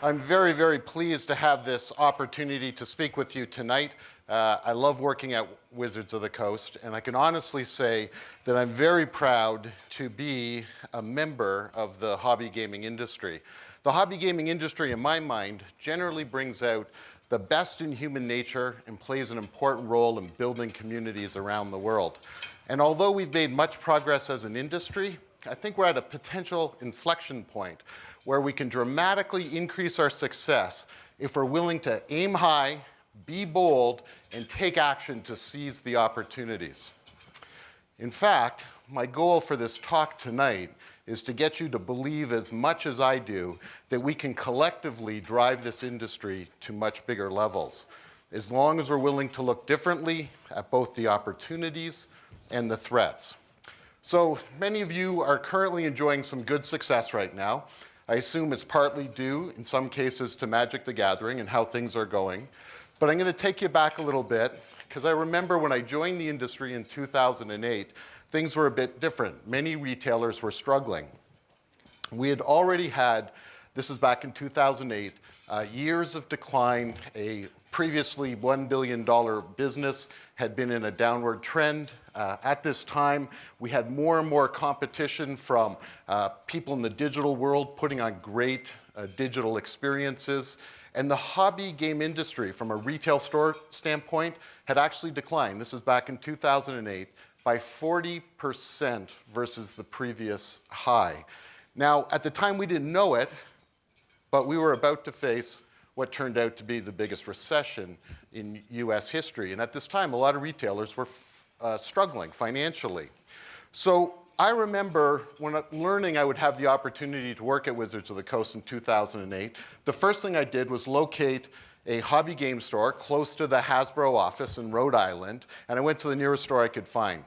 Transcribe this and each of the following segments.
I'm very, very pleased to have this opportunity to speak with you tonight. I love working at Wizards of the Coast, and I can honestly say that I'm very proud to be a member of the hobby gaming industry. The hobby gaming industry, in my mind, generally brings out the best in human nature and plays an important role in building communities around the world. And although we've made much progress as an industry, I think we're at a potential inflection point where we can dramatically increase our success if we're willing to aim high, be bold, and take action to seize the opportunities. In fact, my goal for this talk tonight is to get you to believe as much as I do that we can collectively drive this industry to much bigger levels, as long as we're willing to look differently at both the opportunities and the threats. So many of you are currently enjoying some good success right now. I assume it's partly due, in some cases, to Magic the Gathering and how things are going. But I'm going to take you back a little bit, because I remember when I joined the industry in 2008, things were a bit different. Many retailers were struggling. We had already had, this is back in 2008, years of decline. A previously $1 billion business had been in a downward trend. At this time, we had more and more competition from people in the digital world putting on great digital experiences. And the hobby game industry, from a retail store standpoint, had actually declined. This is back in 2008, by 40% versus the previous high. Now, at the time, we didn't know it, but we were about to face what turned out to be the biggest recession in US history. And at this time, a lot of retailers were struggling financially. So I remember when learning I would have the opportunity to work at Wizards of the Coast in 2008, the first thing I did was locate a hobby game store close to the Hasbro office in Rhode Island, and I went to the nearest store I could find.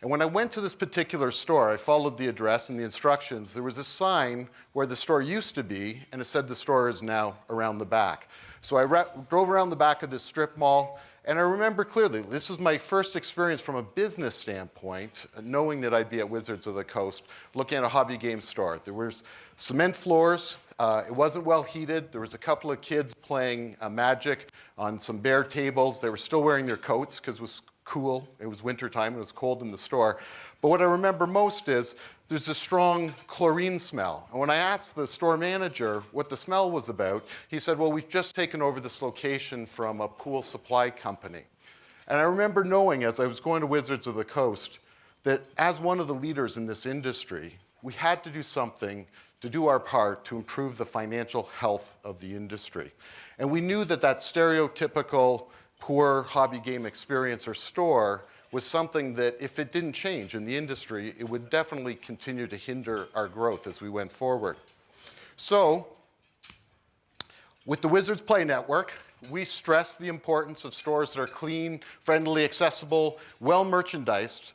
And when I went to this particular store, I followed the address and the instructions. There was a sign where the store used to be, and it said the store is now around the back. So I drove around the back of this strip mall, and I remember clearly, this was my first experience from a business standpoint, knowing that I'd be at Wizards of the Coast, looking at a hobby game store. There was cement floors, it wasn't well heated, there was a couple of kids playing Magic on some bare tables. They were still wearing their coats because it was cool, it was wintertime, it was cold in the store. But what I remember most is there's a strong chlorine smell. And when I asked the store manager what the smell was about, he said, well, we've just taken over this location from a pool supply company. And I remember knowing as I was going to Wizards of the Coast that as one of the leaders in this industry, we had to do something to do our part to improve the financial health of the industry. And we knew that that stereotypical poor hobby game experience or store was something that if it didn't change in the industry, it would definitely continue to hinder our growth as we went forward. So, with the Wizards Play Network, we stress the importance of stores that are clean, friendly, accessible, well-merchandised,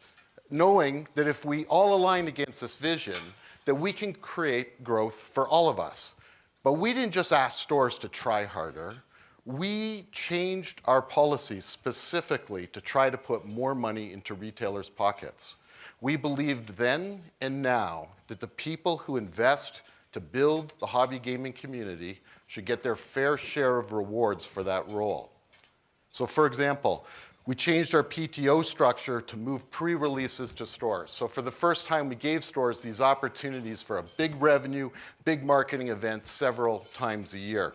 knowing that if we all align against this vision, that we can create growth for all of us. But we didn't just ask stores to try harder. We changed our policies specifically to try to put more money into retailers' pockets. We believed then and now that the people who invest to build the hobby gaming community should get their fair share of rewards for that role. So for example, we changed our PTO structure to move pre-releases to stores. So for the first time, we gave stores these opportunities for a big revenue, big marketing event several times a year.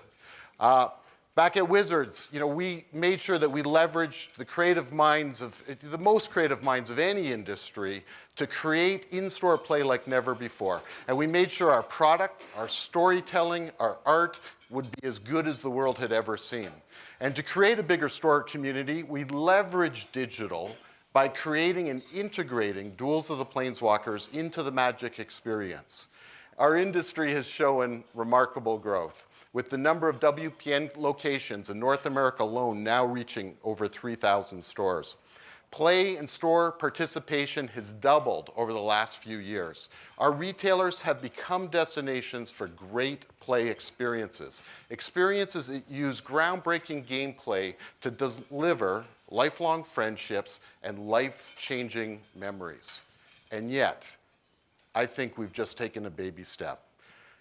Back at Wizards, we made sure that we leveraged the creative minds of, the most creative minds of any industry to create in-store play like never before. And we made sure our product, our storytelling, our art would be as good as the world had ever seen. And to create a bigger store community, we leveraged digital by creating and integrating Duels of the Planeswalkers into the Magic experience. Our industry has shown remarkable growth, with the number of WPN locations in North America alone now reaching over 3,000 stores. Play and store participation has doubled over the last few years. Our retailers have become destinations for great play experiences. Experiences that use groundbreaking gameplay to deliver lifelong friendships and life-changing memories. And yet, I think we've just taken a baby step.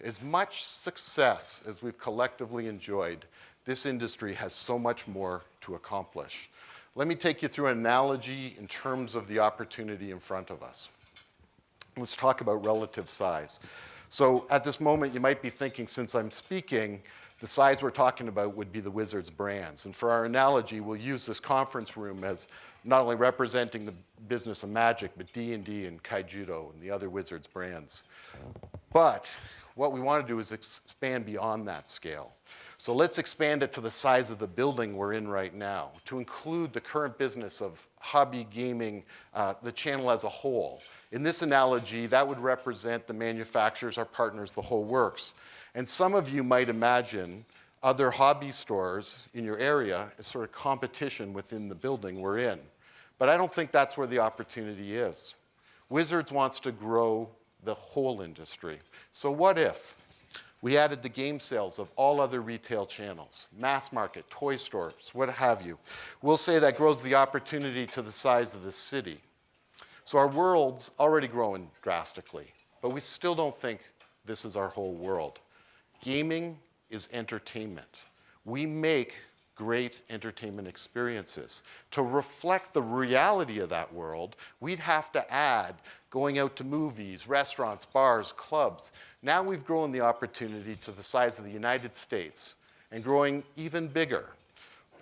as much success as we've collectively enjoyed, this industry has so much more to accomplish. Let me take you through an analogy in terms of the opportunity in front of us. Let's talk about relative size. So at this moment, you might be thinking, since I'm speaking, the size we're talking about would be the Wizards brands. And for our analogy, we'll use this conference room as not only representing the business of Magic, but D&D and Kaijudo and the other Wizards brands. But what we want to do is expand beyond that scale. So let's expand it to the size of the building we're in right now, to include the current business of hobby gaming, the channel as a whole. In this analogy, that would represent the manufacturers, our partners, the whole works. And some of you might imagine other hobby stores in your area as sort of competition within the building we're in. But I don't think that's where the opportunity is. Wizards wants to grow the whole industry. So what if we added the game sales of all other retail channels, mass market, toy stores, what have you? We'll say that grows the opportunity to the size of the city. So our world's already growing drastically, but we still don't think this is our whole world. Gaming is entertainment. We make great entertainment experiences. To reflect the reality of that world, we'd have to add going out to movies, restaurants, bars, clubs. Now we've grown the opportunity to the size of the United States and growing even bigger.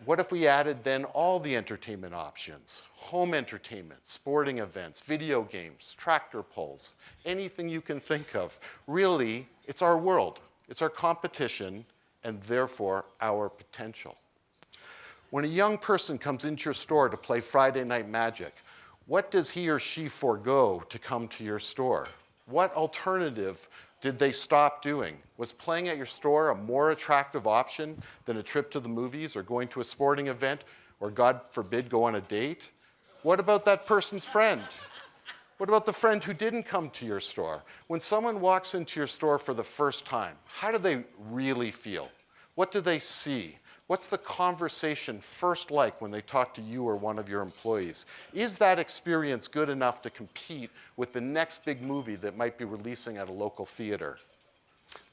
What if we added then all the entertainment options? Home entertainment, sporting events, video games, tractor pulls, anything you can think of. Really, it's our world. It's our competition, and therefore our potential. When a young person comes into your store to play Friday Night Magic, what does he or she forego to come to your store? What alternative did they stop doing? Was playing at your store a more attractive option than a trip to the movies or going to a sporting event or, God forbid, go on a date? What about that person's friend? What about the friend who didn't come to your store? When someone walks into your store for the first time, how do they really feel? What do they see? What's the conversation first like when they talk to you or one of your employees? Is that experience good enough to compete with the next big movie that might be releasing at a local theater?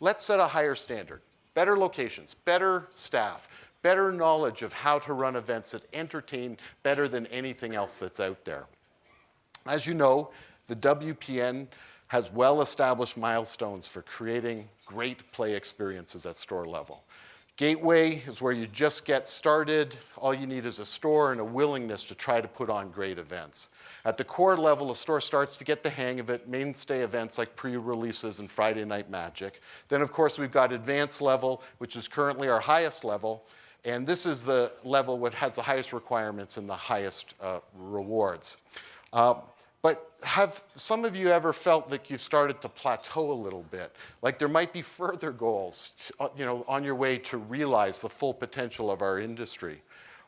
Let's set a higher standard. Better locations, better staff, better knowledge of how to run events that entertain better than anything else that's out there. As you know, the WPN has well-established milestones for creating great play experiences at store level. Gateway is where you just get started. All you need is a store and a willingness to try to put on great events. At the core level, a store starts to get the hang of it, mainstay events like pre-releases and Friday Night Magic. Then, of course, we've got advanced level, which is currently our highest level. And this is the level that has the highest requirements and the highest rewards. But have some of you ever felt like you've started to plateau a little bit? Like there might be further goals on your way to realize the full potential of our industry.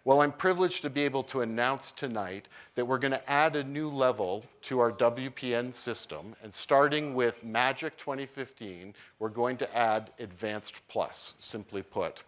Well, I'm privileged to be able to announce tonight that we're going to add a new level to our WPN system. And starting with Magic 2015, we're going to add Advanced Plus, simply put.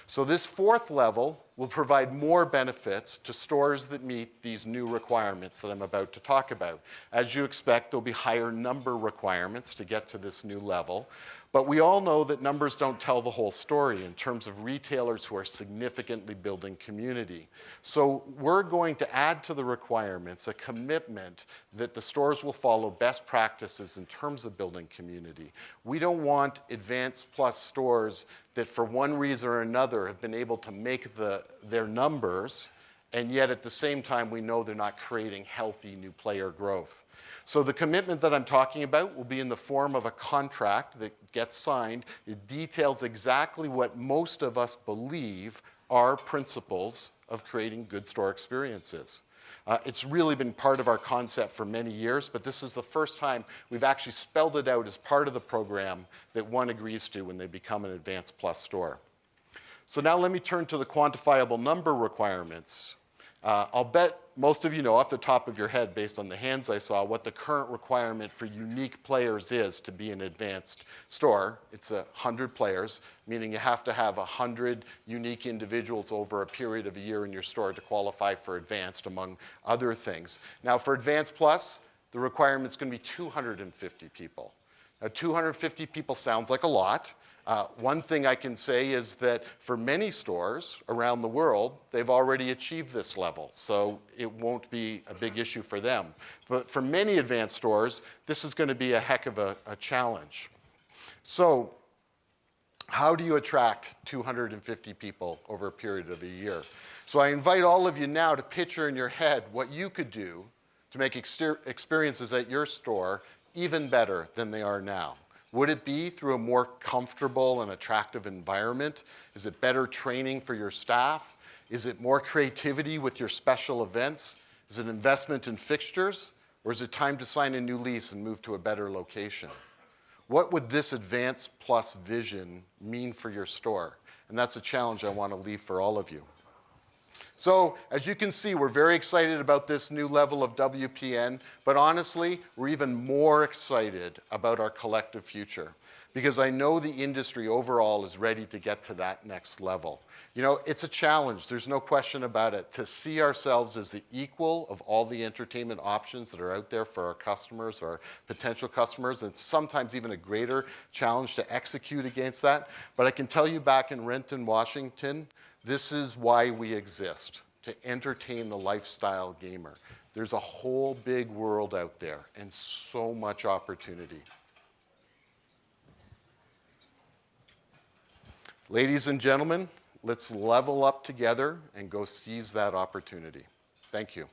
So this fourth level will provide more benefits to stores that meet these new requirements that I'm about to talk about. As you expect, there'll be higher number requirements to get to this new level. But we all know that numbers don't tell the whole story in terms of retailers who are significantly building community. So we're going to add to the requirements a commitment that the stores will follow best practices in terms of building community. We don't want Advanced Plus stores that for one reason or another have been able to make their numbers, and yet at the same time we know they're not creating healthy new player growth. So the commitment that I'm talking about will be in the form of a contract that gets signed. It details exactly what most of us believe are principles of creating good store experiences. It's really been part of our concept for many years, but this is the first time we've actually spelled it out as part of the program that one agrees to when they become an Advanced Plus store. So now let me turn to the quantifiable number requirements. I'll bet most of you know off the top of your head, based on the hands I saw, what the current requirement for unique players is to be an advanced store. It's 100 players, meaning you have to have 100 unique individuals over a period of a year in your store to qualify for advanced, among other things. Now, for Advanced Plus, the requirement's going to be 250 people. 250 people sounds like a lot. One thing I can say is that for many stores around the world, they've already achieved this level, so it won't be a big issue for them. But for many advanced stores, this is going to be a heck of a challenge. So how do you attract 250 people over a period of a year? So I invite all of you now to picture in your head what you could do to make experiences at your store even better than they are now. Would it be through a more comfortable and attractive environment? Is it better training for your staff? Is it more creativity with your special events? Is it investment in fixtures? Or is it time to sign a new lease and move to a better location? What would this Advance Plus vision mean for your store? And that's a challenge I want to leave for all of you. So as you can see, we're very excited about this new level of WPN, but honestly, we're even more excited about our collective future because I know the industry overall is ready to get to that next level. You know, it's a challenge, there's no question about it, to see ourselves as the equal of all the entertainment options that are out there for our customers, our potential customers. It's sometimes even a greater challenge to execute against that. But I can tell you back in Renton, Washington, this is why we exist, to entertain the lifestyle gamer. There's a whole big world out there and so much opportunity. Ladies and gentlemen, let's level up together and go seize that opportunity. Thank you.